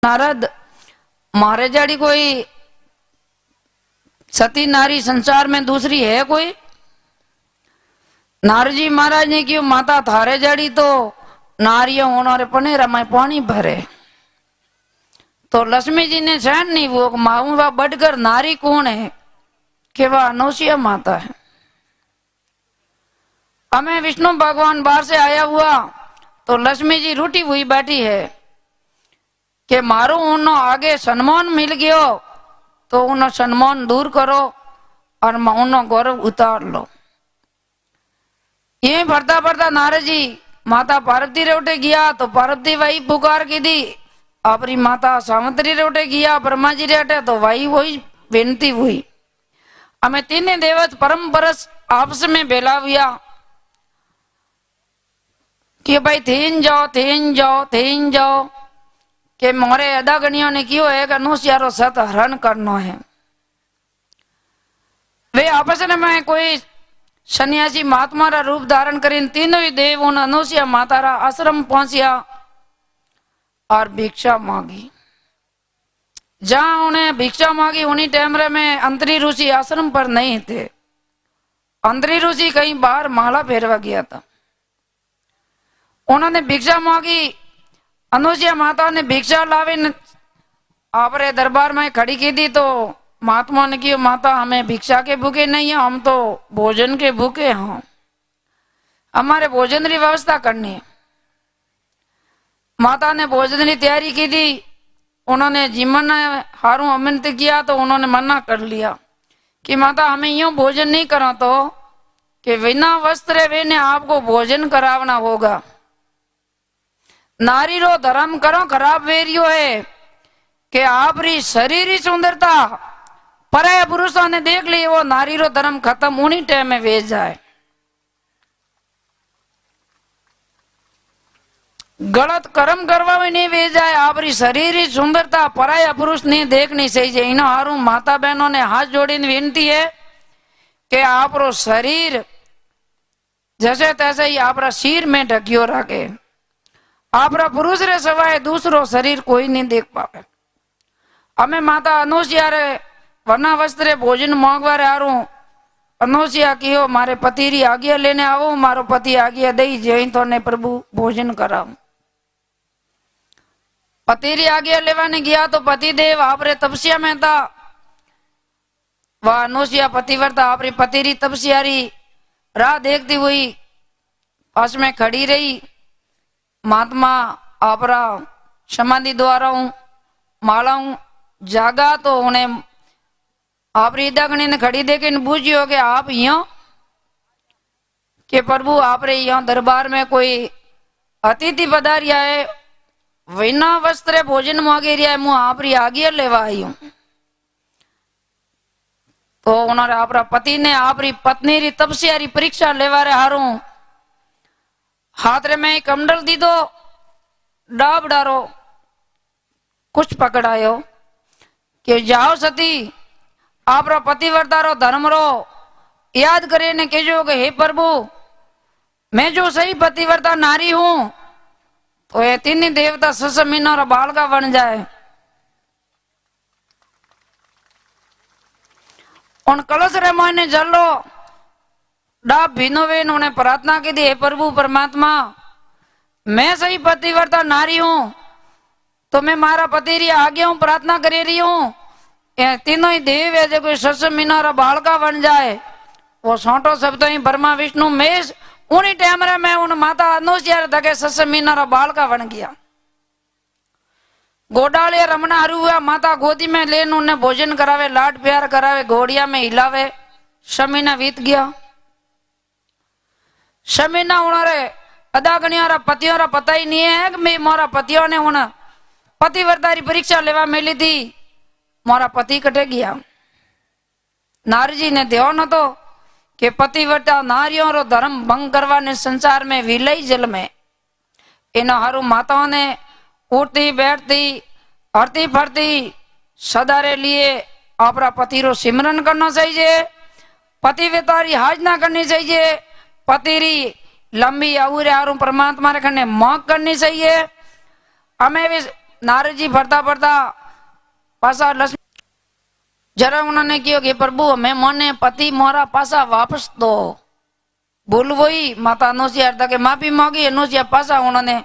नारद मारे जाड़ी कोई सती नारी संसार में दूसरी है कोई? नारद जी महाराज ने क्यों माता थारे जाड़ी तो नारियों होना पनेरा में पानी भरे। तो लक्ष्मी जी ने सहन नहीं वो माऊ वा बढ़कर नारी कौन है कि वह अनोसिया माता है। हमें विष्णु भगवान बाहर से आया हुआ तो लक्ष्मी जी रूठी हुई बैठी है कि मारो उन्हों आगे सम्मान मिल गयो तो उन्हों सम्मान दूर करो और उन्हों गौरव उतार लो। ये भरता भरता नारद जी माता पार्वती रे उठे गया तो पार्वती वही पुकार की दी। अपनी माता सावित्री रे उठे गया ब्रह्मा जी रे हटे तो वही वही विनती हुई। हमें तीन देवत परम परस आपस में बेला हुआ कि भाई थीन जाओ थीन जाओ थीन जाओ कि मोरे अदागणियों ने क्यों है कि अनुस्यारो सत हरण करना है। वे आपस में कोई सन्यासी महात्मा रा रूप धारण करीन तीनों ही देव उन अनुसुया माता रा आश्रम पहुंचिया और भिक्षा मांगी। जहां उन्हें भिक्षा मांगी उन्हीं टाइम में अंतरी ऋषि आश्रम पर नहीं थे। अंतरी ऋषि कहीं बाहर माला फेरवा गया था। उन्होंने भिक्षा मांगी। अनुसुया माता ने भिक्षा लावे आपरे दरबार में खड़ी की दी तो महात्मा ने की माता हमें भिक्षा के भूखे नहीं है, हम तो भोजन के भूखे हैं, हमारे भोजन की व्यवस्था करनी है। माता ने भोजन की तैयारी की थी। उन्होंने जीवन हारू अमित किया तो उन्होंने मना कर लिया कि माता हमें यूं भोजन नहीं करा तो कि बिना वस्त्र वे ने आपको भोजन करावना होगा। नारी रो धर्म करो खराब वेरियो है कि आप री शरीर की सुंदरता पराया पुरुषों ने देख ली वो नारी रो धर्म खत्म उन्हीं टाइम में वे जाए। गलत कर्म करवा भी नहीं वे जाए। आपरी शरीर की सुंदरता पराया पुरुष ने देखनी चाहिए। इन हारू माता बहनों ने हाथ जोड़ीने विनती है कि आप रो शरीर जैसे तैसे ही आपरा सिर में ढकियो रखे। आपरा पुरुष रे सवाए दूसरो शरीर कोई नहीं देख पावे। हमें माता अनुसुया रे वना वस्त्रे भोजन मांगवा हारू अनुसुया कियो मारे पति री आज्ञा लेने आवो। मारो पति आज्ञा दई जई तो ने प्रभु भोजन कराओ। पति री आज्ञा लेवाने गया तो पति देव आपरे तपस्या में था। वह अनुसुया पतिव्रता आपरी पति री तपस्या री राह देखती हुई पास में खड़ी रही। महात्मा आपरा समाधि द्वारा मालाऊं जागा तो उन्हें आप रीदागणी ने खड़ी देखे बूझियो कि आप यहाँ के प्रभु आप रे यहाँ दरबार में कोई अतिथि पधारिया है बिना वस्त्र भोजन मांगे रिया है मुँह आप री आज्ञा लेवा आई हूँ। तो उन्होंने आपरा पति ने आप री पत्नी री तपस्या री परीक्षा लेवा रे हारू हाथ रे में कमंडल दी दो डाब डारो कुछ पकड़ायो कि जाओ सती आप रो पतिव्रता रो धर्म रो याद करे ने कहो कि हे प्रभु मैं जो सही पतिव्रता नारी हूं तो ये तीन देवता सस मीनो रो बालका बन जाए। उन कलश रे माने जलो डाब भीनोवे उन्हें प्रार्थना की दी हे प्रभु परमात्मा मैं सही पतिव्रता नारी हूं तो मैं मारा पति री आज्ञा प्रार्थना कर रही हूं तीनों ही देव है जो कोई सस मीनारा बालका बन जाए। वो सोटो शब्द ही ब्रह्मा विष्णु महेश उन्हीं टाइम में उन माता अनुसुया तक सस मीनारा बालका बन गया। गोडाले रमना हरू हुआ माता गोदी में लेन उन्हें भोजन करावे लाड प्यार करावे घोड़िया में हिलावे। शमीना बीत गया। शमीना उन्होंने अदागणियों रा पतियों रा पता ही नहीं है कि मैं मोरा पतियों ने उन पतिव्रता की परीक्षा लेवा मिली थी मोरा पति कटे गया। नारी जी ने ध्यान तो कि पतिव्रता नारियों रो धर्म भंग करवाने संसार में विलय जल में इन हारू माताओं ने उठती बैठती हरती फरती सदा रे लिए अपना पति रो सिमरन करना चाहिए। पतिव्रता री हाजना करनी चाहिए। पति री लंबी आयु रे हारू परमात्मा रे खने मांग करनी चाहिए। हमें भी नारद जी फरता फरता पासा लक्ष्मी जरा उन्होंने किया कि प्रभु हमें मोने पति मोरा पासा वापस दो। भूल वही माता अनुसुईया तक माफी मांगी। अनुसुईया पासा उन्होंने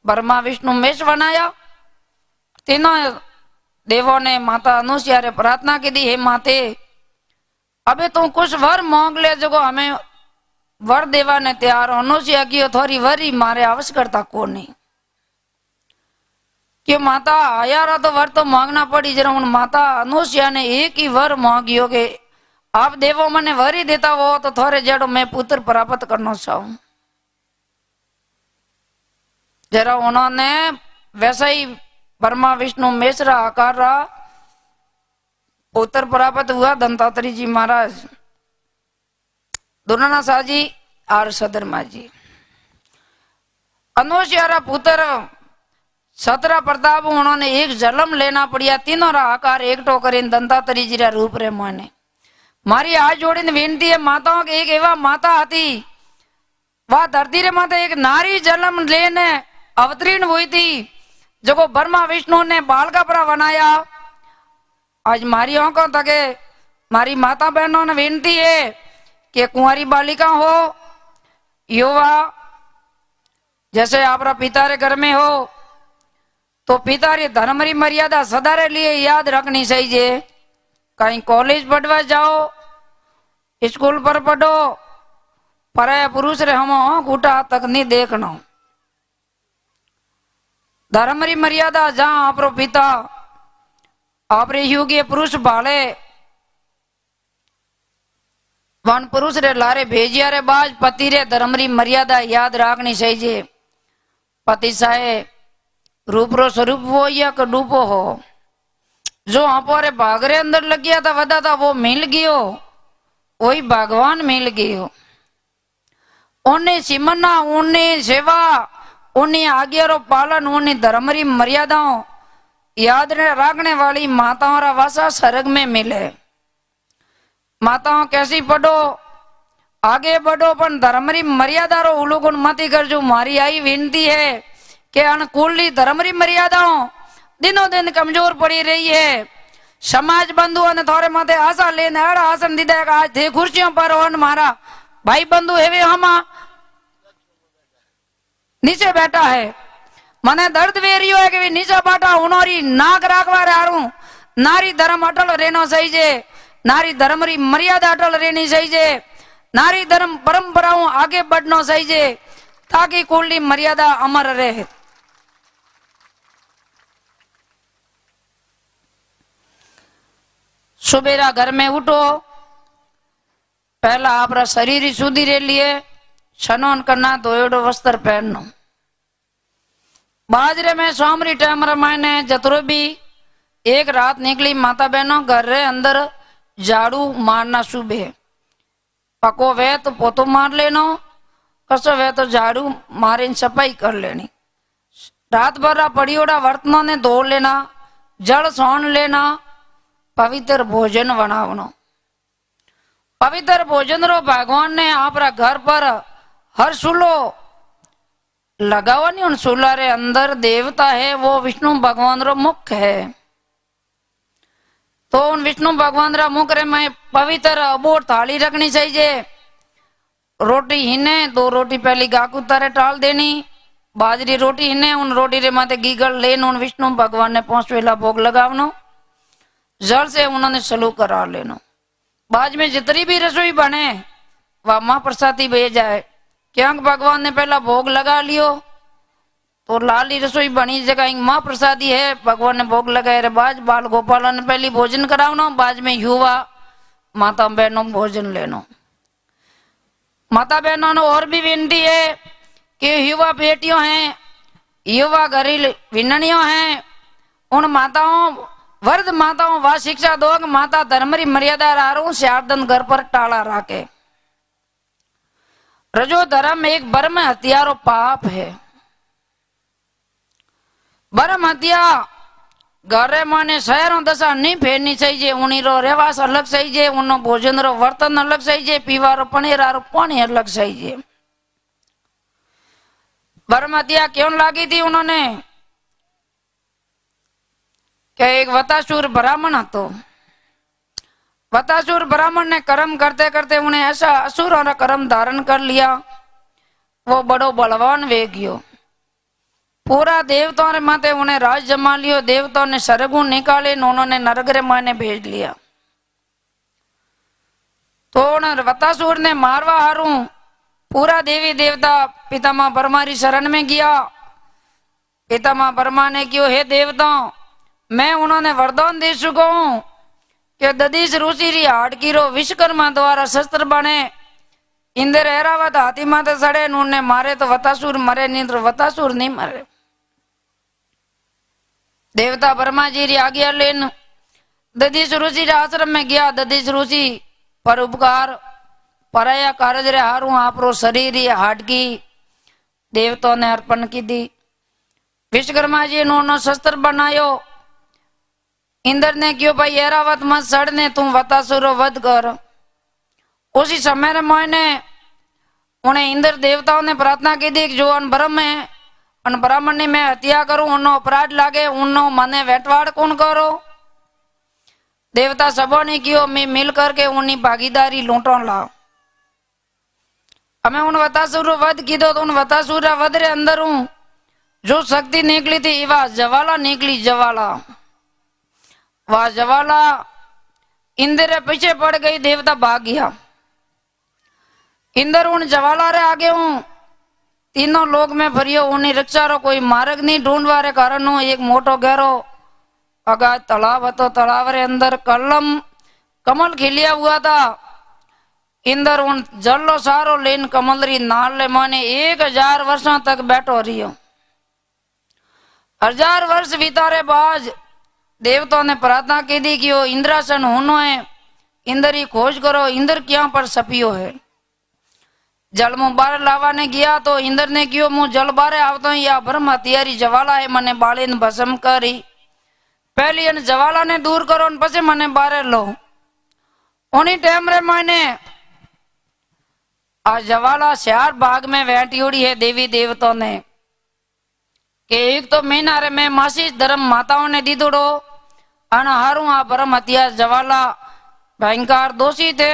ब्रह्मा विष्णु महेश बनाया। तीनों देवों ने माता अनुसुईया रे प्रार्थना की दी, हे माते अबे तू कुछ वर मांग ले जो हमें वर देवा ने तैयार। अनुसुईया की थोड़ी वरी मारे आवश्यकता को नहीं कि माता आया तो वर तो मांगना पड़ी। जरा उन माता अनुसुईया ने एक ही वर मांगियो कि आप देवो मने वर ही देता वो तो थोड़े जड़ो मैं पुत्र प्राप्त करना चाहूं। जरा उन्होंने वैसा ही ब्रह्मा विष्णु महेश रा आकार रहा पुत्र प्राप्त हुआ। दंतात्री जी महाराज, दुर्ना शाह जी और सदरमा जी। अनुसुईया रा पुत्र सतरा प्रताप उन्होंने एक जन्म लेना पड़िया। तीनों रा आकार एक टोकर दंतात्री जी रा रूप रे माने। मारी आज जोड़ीने विनती है माताओं की, एक एवा माता आती वह धरती रे माता एक नारी जन्म लेने अवतीर्ण हुई थी जो ब्रह्मा विष्णु ने बालका पर बनाया। आज मारी आंखों तक मारी माता बहनों ने विनती है कि कुंवारी बालिका हो युवा जैसे आपरा पिता रे घर में हो तो पिता री धर्म री मर्यादा सदा रे लिए याद रखनी चाहिए। कहीं कॉलेज पढ़वा जाओ स्कूल पर पढ़ो पर पुरुष रे हम घूटा तक नहीं देखना। धर्म री मर्यादा जहां आपरो पिता आपरे युगे पुरुष भाले वन पुरुष रे लारे भेजिया रे बाज पति रे धर्म री मर्यादा याद रखनी चाहिए। पति चाहे रूप रो स्वरूप हो या कड़ूपो हो, जो हमारे भागरे अंदर लग गया था वदा था वो मिल गयो, वही भगवान मिल गयो। उन्हें सिमरना उन्हें सेवा उन्हें आज्ञा रो पालन उन्हें धर्म री मर्यादाओं याद रखने वाली माताओं रा वासा स्वर्ग में मिले। माताओं कैसी पढ़ो आगे बढ़ो पर धर्म री मर्यादा रो उल्लंघन मत कर। जो मारी आई विनती है कि अनुकूली धर्म री मर्यादाओं दिनों दिन कमजोर पड़ी रही है। समाज बंधुओं ने थोड़े माथे आशा लेने अड़ा आसन दीदा आज थे कुर्सियों पर हो मारा भाई बंधु है हम नीचे बैठा है। मने दर्द वेरियो है कि नीचे बैठा उनोरी नाक राखवा हारू नारी धर्म अटल रहना चाहिए। नारी धर्म री मर्यादा अटल रहनी चाहिए। नारी धर्म परंपराओं आगे बढ़ना चाहिए ताकि कुल की मर्यादा अमर रहे। सुबेरा घर में उठो पहला आपरा शरीर ही शुद्धि रे लिए स्नान करना धोएड़ो वस्त्र पहनना। बाजरे में सोमरी टाइम रामायण जतरो भी एक रात निकली माता बहनों घर रे अंदर झाड़ू मारना शुभ है। पको वे तो पोतो मार लेनो कसो वे तो झाड़ू मारे सफाई कर लेनी। रात भर पड़ियोड़ा बर्तनों ने धो लेना जल सोन लेना पवित्र भोजन बनावनो। पवित्र भोजन रो भगवान ने आपरा घर पर हर सुलो लगावनी उन सुला रे अंदर देवता है वो विष्णु भगवान रो मुख है। तो उन विष्णु भगवान रा मुख रे में पवित्र अबोर थाली रखनी चाहिए। रोटी हिने दो रोटी पहली गाकू तारे टाल देनी। बाजरी रोटी हिने उन रोटी रे माथे गीगल लेन उन विष्णु भगवान ने 5 वेला भोग लगावनो। जल से उन्होंने सलूक करा लेनो। बाद में जितनी भी रसोई बने वह माँ प्रसादी भेज जाए क्योंकि भगवान ने पहला भोग लगा लियो तो लाली रसोई बनी जगह माँ प्रसादी है भगवान ने भोग लगाए रे बाज बाल गोपाल ने पहली भोजन करावनो। बाद में युवा माता बहनों भोजन लेनो। माता बहनों ने और भी विनती है कि युवा बेटियों हैं युवा घरेलू विननियों हैं उन माताओं वर्द माताओं व शिक्षा दो माता धर्म री मर्यादा रारू शारदन घर पर टाला राके। रजो धर्म एक ब्रह्म हत्यारो पाप है। ब्रह्म हत्या घरे माने शहरों दशा नहीं फेरनी चाहिए। उन्हीं रो रेवास अलग चाहिए उनो भोजन रो वर्तन अलग चाहिए पीवा रो पनीर रो पानी अलग चाहिए। ब्रह्म हत्या क्यों लागी थी उन्होंने કે એક वतासुर ब्राह्मण હતો। वतासुर ब्राह्मण ने कर्म करते करते उन्हें ऐसा असुरों का कर्म धारण कर लिया। वो बड़ो बलवान वे गयो। पूरा देवताओं ने माथे उन्हें राज जमा लियो। देवताओं ने सरगुण निकाले, उन्होंने नरक माने भेज लिया। तो वतासुर ने मारवा हारू पूरा देवी देवता पितामह ब्रह्मा री शरण में गया। पितामह ब्रह्मा ने कहो, हे देवताओं, मैं उन्होंने वरदान दे चुका हूं कि दधीच ऋषि री हाड़कीरो विश्वकर्मा द्वारा शस्त्र बने। इंद्र ऐरावत हाथी माथे सड़े, उन्हें मारे तो वतासुर मरे नहीं, तो वतासुर नहीं मरे। देवता ब्रह्मा जी री आज्ञा लेन दधीच ऋषि रे आश्रम में गया। दधीच ऋषि पर उपकार पराया कार्य रे हारू आपरो शरीर हाडकी देवताओं ने अर्पण की दी। विश्वकर्मा जी ने शस्त्र बनायो। इंद्र ने क्यों भाई ऐरावत मत सड़ने, तू वतासुर वध कर। उसी समय मैंने उन्हें इंद्र देवताओं ने प्रार्थना की थी कि जो अन ब्रह्म है अन ब्राह्मण ने मैं हत्या करूं, उन्नो अपराध लागे, उन्नो मने वेटवाड़ कौन करो। देवता सबों ने कियो मैं मिल करके उन्हीं भागीदारी लूटों लाओ। हमें उन वतासुर वध की दो, तो उन वतासुर वध रे अंदर हूं जो शक्ति निकली थी वह ज्वाला निकली। ज्वाला वह ज्वाला इंद्र पीछे पड़ गई। देवता भाग गया। इंद्र उन ज्वाला रे आगे हूं तीनों लोग में फरियो। उन्हीं रक्षा रो कोई मार्ग नहीं ढूंढवा रे कारण हूं एक मोटो गहरो अगाध तालाब હતો। तालाब रे अंदर कमल खिलिया हुआ था। इंद्र उन जल लो सारो लेन कमल री नाल ले माने 1000 वर्षों तक बैठो रहियो। 1000 वर्ष बीतारे बाद देवताओं ने प्रार्थना की थी कि वो इंद्रासन होनो है, इंद्र की खोज करो। इंद्र क्या पर सपियो है। जल मुंह बाहर लावा ने गया तो इंद्र ने क्यों मुंह जल बारे आवता हूं, या ब्रह्म हथियारी ज्वाला है, मने बाले ने भस्म करी। पहली इन ज्वाला ने दूर करो पछे मने बारे लो। उन्हीं टाइम रे मैंने आ ज्वाला 4 भाग में बैठी उड़ी है देवी देवताओं ने कि एक तो महीना रे में मासी धर्म माताओं ने दी दौड़ो अन हारू आ ब्रह्म हत्या ज्वाला भयंकर दोषी थे।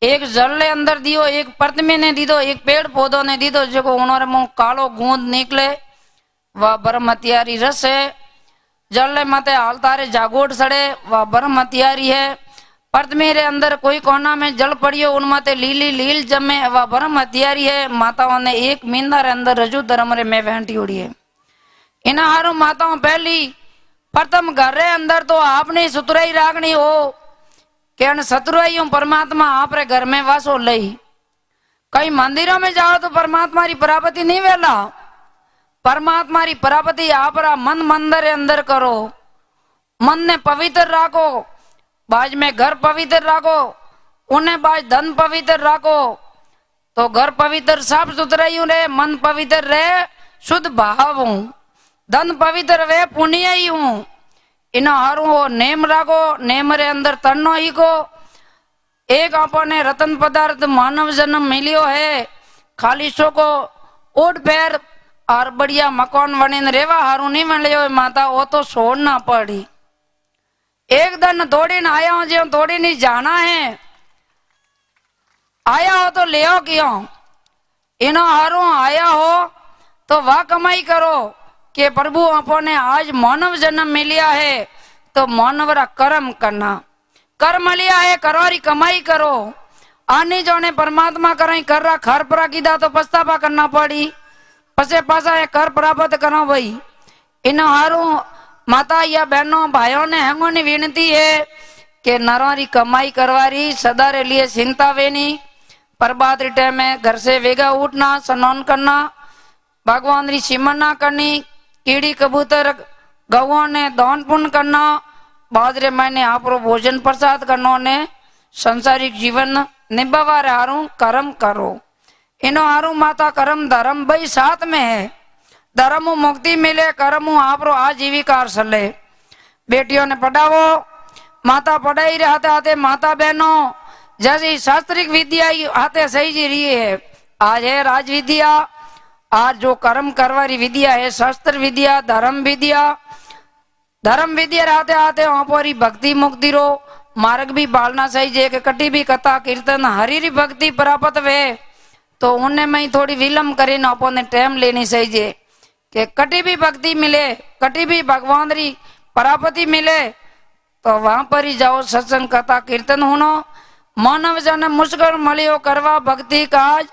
एक जल ले अंदर दियो, एक प्रतिमे ने दी दो, एक पेड़ पौधों ने दी दो, जो उन्होंने मुंह कालो गूंद निकले वह ब्रह्म हत्यारी रस है। जल ले माते हाल तारे जागोट सड़े वह ब्रह्म हत्यारी है। प्रतिमे रे अंदर कोई कोना में जल पड़ियो उन माते लीली लील जमे वह ब्रह्म हत्यारी है। माताओं ने एक मींदा रे अंदर रजू धर्म रे में वेंटी उड़ी है। इन हारू माताओं पहली प्रथम घर रे अंदर तो आपने सुतराई रागनी हो कि सतुराई परमात्मा आप रे घर में वासो लई। कई मंदिरों में जाओ तो परमात्मा री प्राप्ति नहीं वेला। परमात्मा री प्राप्ति आप मन मंदिर अंदर करो। मन ने पवित्र राखो, बाज में घर पवित्र राखो, उन्हें बाज धन पवित्र राखो तो घर पवित्र साफ सुथरा ही रहे, मन पवित्र रहे, शुद्ध भाव हूं, धन पवित्र वे पुण्य ही हूं। इन हारू हो नेम राखो। नेम रे अंदर तन्नो ही को एक आपने रतन पदार्थ मानव जन्म मिलियो है। खाली सो को ओढ़ पैर और बढ़िया मकान बने रेवा हारू नहीं मिलियो माता, वो तो छोड़ना पड़ी। एक दिन थोड़ी न आया हो जो थोड़ी नहीं जाना है, आया हो तो ले आओ क्यों। इन हारू आया हो तो वह कमाई करो कि प्रभु आपने आज मानव जन्म मिलिया है तो मानव रा कर्म करना। कर्म लिया है करवारी कमाई करो। आने जोने परमात्मा कराई कर रहा खर परा कीधा तो पछतावा करना पड़ी। पसे पासा है कर प्राप्त करो भाई। इन हारू माता या बहनों भाइयों ने हंगों ने विनती है कि नरवारी कमाई करवारी सदा रे लिए चिंता वेनी। प्रभात री टाइम में घर से वेगा उठना, स्नान करना, भगवान री सिमरना करनी, कीड़ी कबूतर गौओं ने दान पुण्य करना, बाजरे मैंने आपरो भोजन प्रसाद करनो ने संसारिक जीवन निभावा रे हारू कर्म करो। इनो हारू माता कर्म धर्म भाई साथ में है। धर्म मुक्ति मिले, कर्म आपरो आजीविका चले। बेटियों ने पढ़ावो, माता पढ़ाई रहे आते आते माता बहनों जैसी शास्त्रिक विद्या आते सही जी रही है। आज है राज विद्या, आज जो कर्म करवारी विद्या है शास्त्र विद्या, धर्म विद्या, धर्म विद्या आते आते वहां पर ही भक्ति मुक्ति रो मार्ग भी पालना चाहिए कि कटी भी कथा कीर्तन हरी री भक्ति प्राप्त वे तो उन्हें में थोड़ी विलम्ब करे ना अपन टाइम लेनी चाहिए कि कटी भी भक्ति मिले कटी भी भगवान री प्राप्ति मिले तो वहां पर ही जाओ सत्संग कथा कीर्तन होनो मानव जन मुश्किल मलियो करवा भक्ति काज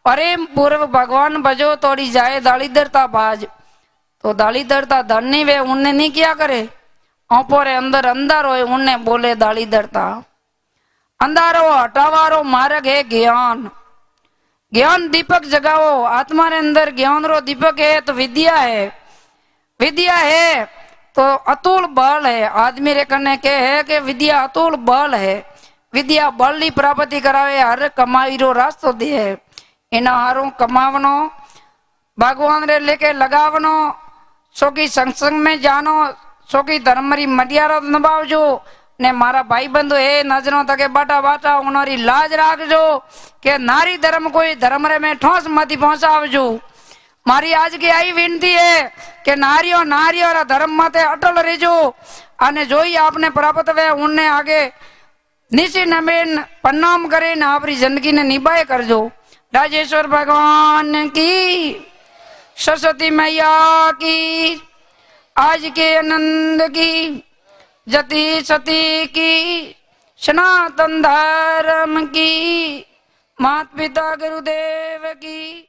प्रेम पूर्व भगवान बजो तोड़ी जाए दालीदरता बाज तो दालीदरता धनी वे उन्हें नहीं किया करे ओपोरे अंदर अंदर हो उन्हें बोले दालीदरता अंधारो हटावारो मार्ग है ज्ञान ज्ञान दीपक जगाओ आत्मा रे अंदर ज्ञान रो दीपक है तो विद्या है तो अतुल बल है आदमी रे कने के है कि विद्या अतुल बल है विद्या बल की प्राप्ति करावे हर कमाई रो रास्तो दे है इना हारू कमावनो भगवान रे लेके लगावनो सो की संग में जानो सो की धर्म री मर्यादा निभावजो ने मारा भाई बंधु है नजरों तक बाटा बाटा उनरी लाज राखजो के नारी धर्म कोई धर्म रे में ठोस मत पहुंचावजो मारी आज की आई विनती है कि नारियों नारियों धर्म माते अटल रहो अने जोई आपने प्राप्त वे उन्हें आगे निशी नमेन प्रणाम करे न आपरी जिंदगी ने निभाए करजो। राजेश्वर भगवान की सरस्वती मैया की आज के आनंद की जति सती की सनातन धर्म की माता पिता गुरुदेव की।